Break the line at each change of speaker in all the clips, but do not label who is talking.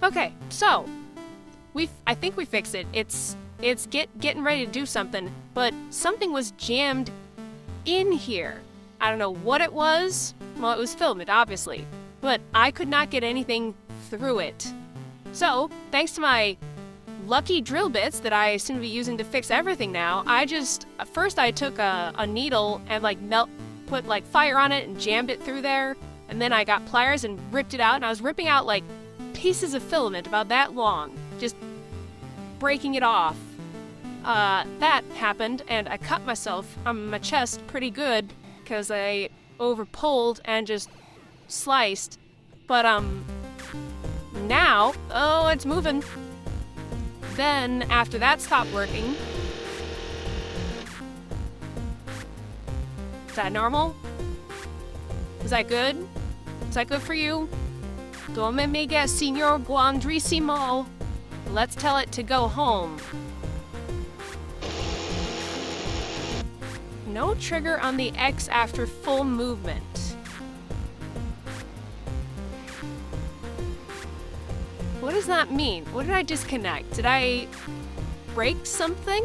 Okay, so I think we fixed it. It's getting ready to do something, but something was jammed in here. I don't know what it was. Well, it was filament, obviously, but I could not get anything through it. So, thanks to my lucky drill bits that I seem to be using to fix everything now, first I took a needle and put fire on it and jammed it through there, and then I got pliers and ripped it out, and I was ripping out pieces of filament about that long, just breaking it off. That happened, and I cut myself on my chest pretty good because I over-pulled and just sliced. But, now, oh, it's moving. Then, after that stopped working... Is that normal? Is that good? Is that good for you? Don't make me guess, Signor Guandrissimo. Let's tell it to go home. No trigger on the X after full movement. What does that mean? What did I disconnect? Did I break something?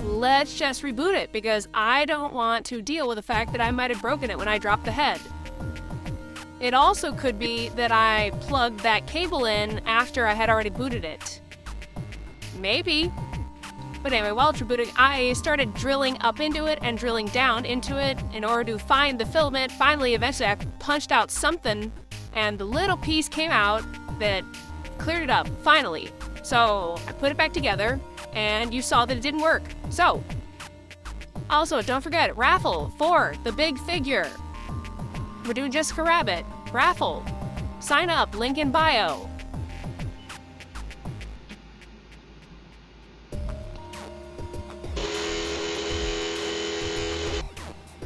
Let's just reboot it, because I don't want to deal with the fact that I might have broken it when I dropped the head. It also could be that I plugged that cable in after I had already booted it. Maybe. But anyway, while it's rebooting, I started drilling up into it and drilling down into it in order to find the filament. Finally, eventually, I punched out something, and the little piece came out that cleared it up, finally. So I put it back together, and you saw that it didn't work. So, also, don't forget, raffle for the big figure. We're doing Jessica Rabbit. Raffle. Sign up, link in bio.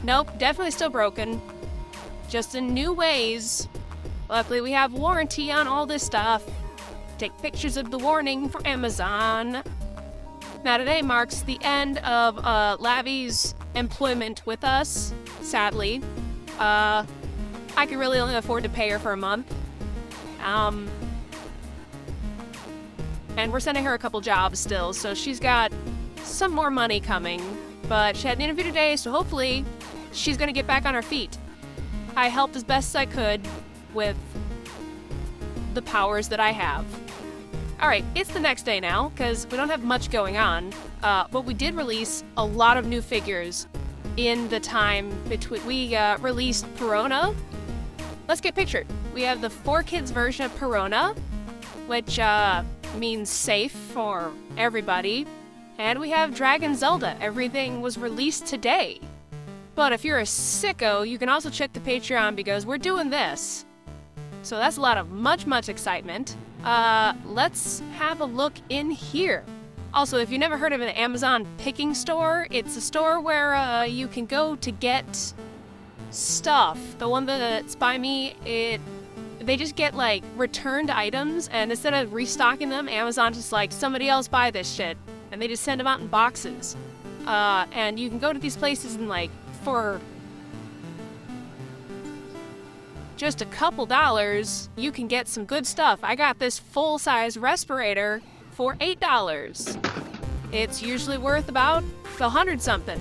Nope, definitely still broken. Just in new ways. Luckily, we have warranty on all this stuff. Take pictures of the warning for Amazon. Now, today marks the end of Lavi's employment with us, sadly. I could really only afford to pay her for a month. And we're sending her a couple jobs still, so she's got some more money coming. But she had an interview today, so hopefully she's gonna get back on her feet. I helped as best as I could with the powers that I have. Alright, it's the next day now, because we don't have much going on. But we did release a lot of new figures in the time between... We released Perona. Let's get pictured. We have the 4Kids version of Perona, which means safe for everybody. And we have Dragon Zelda. Everything was released today. But if you're a sicko, you can also check the Patreon because we're doing this. So that's a lot of much excitement. Let's have a look in here. Also, if you've never heard of an Amazon picking store, it's a store where you can go to get stuff. The one that's by me, they just get returned items, and instead of restocking them, Amazon's just somebody else buy this shit, and they just send them out in boxes. And you can go to these places and for just a couple dollars, you can get some good stuff. I got this full-size respirator for $8. It's usually worth about 100-something.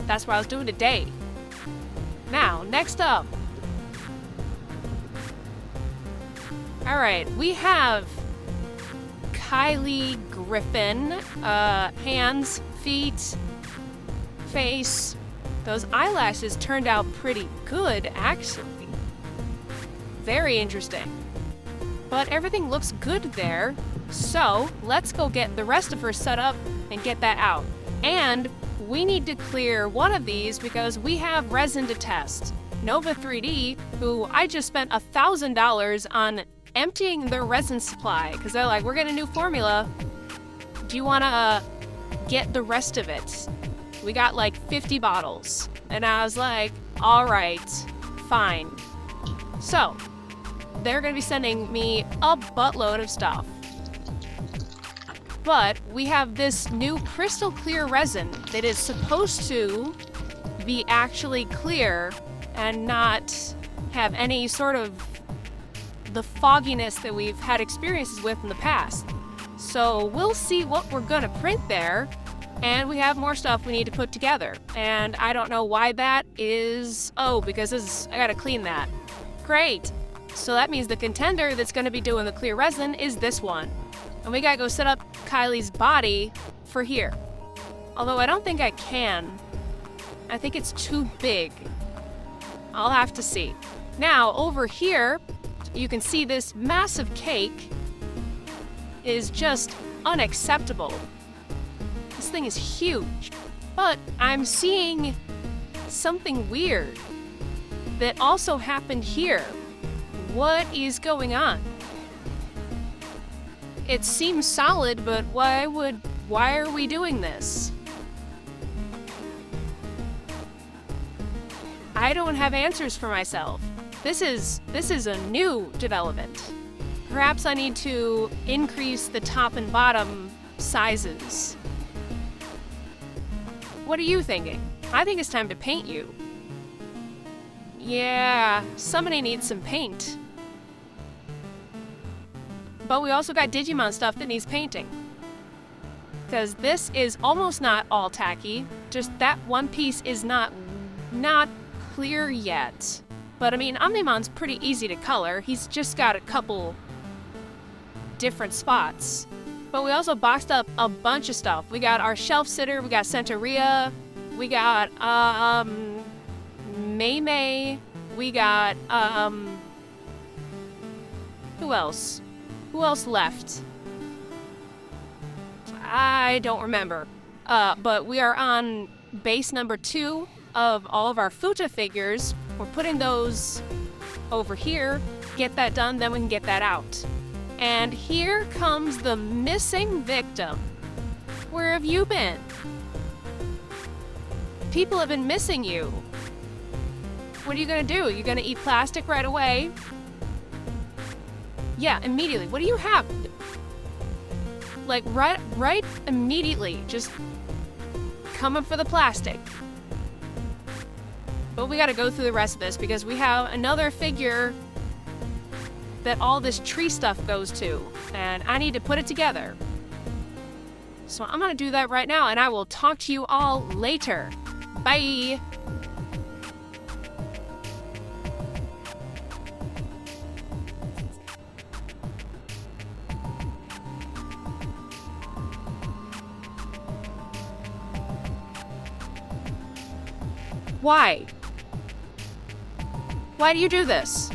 That's what I was doing today. Now, next up. Alright, we have Kylie Griffin. Hands, feet, face. Those eyelashes turned out pretty good, actually. Very interesting. But everything looks good there, so let's go get the rest of her set up and get that out. And we need to clear one of these because we have resin to test. Nova 3D, who I just spent $1,000 on emptying their resin supply, because they're like, we're getting a new formula. Do you want to get the rest of it? We got 50 bottles. And I was like, all right, fine. So, they're going to be sending me a buttload of stuff. But we have this new crystal clear resin that is supposed to be actually clear and not have any sort of the fogginess that we've had experiences with in the past. So we'll see what we're gonna print there, and we have more stuff we need to put together. And I don't know why that is. Oh, because I gotta clean that. Great. So that means the contender that's gonna be doing the clear resin is this one. And we gotta go set up Kylie's body for here. Although I don't think I can. I think it's too big. I'll have to see. Now, over here, you can see this massive cake is just unacceptable. This thing is huge. But I'm seeing something weird that also happened here. What is going on? It seems solid, but why are we doing this? I don't have answers for myself. This is a new development. Perhaps I need to increase the top and bottom sizes. What are you thinking? I think it's time to paint you. Yeah, somebody needs some paint. But we also got Digimon stuff that needs painting. Because this is almost not all tacky. Just that one piece is not clear yet. But I mean, Omnimon's pretty easy to color. He's just got a couple different spots. But we also boxed up a bunch of stuff. We got our shelf sitter, we got Centaurea, we got May, we got who else? Who else left? I don't remember. But we are on base number 2 of all of our Futa figures. We're putting those over here. Get that done, then we can get that out. And here comes the missing victim. Where have you been? People have been missing you. What are you gonna do? You're gonna eat plastic right away? Yeah, immediately. What do you have? Like, right immediately. Just coming for the plastic. But we gotta go through the rest of this because we have another figure that all this tree stuff goes to, and I need to put it together. So I'm gonna do that right now, and I will talk to you all later. Bye! Why? Why do you do this?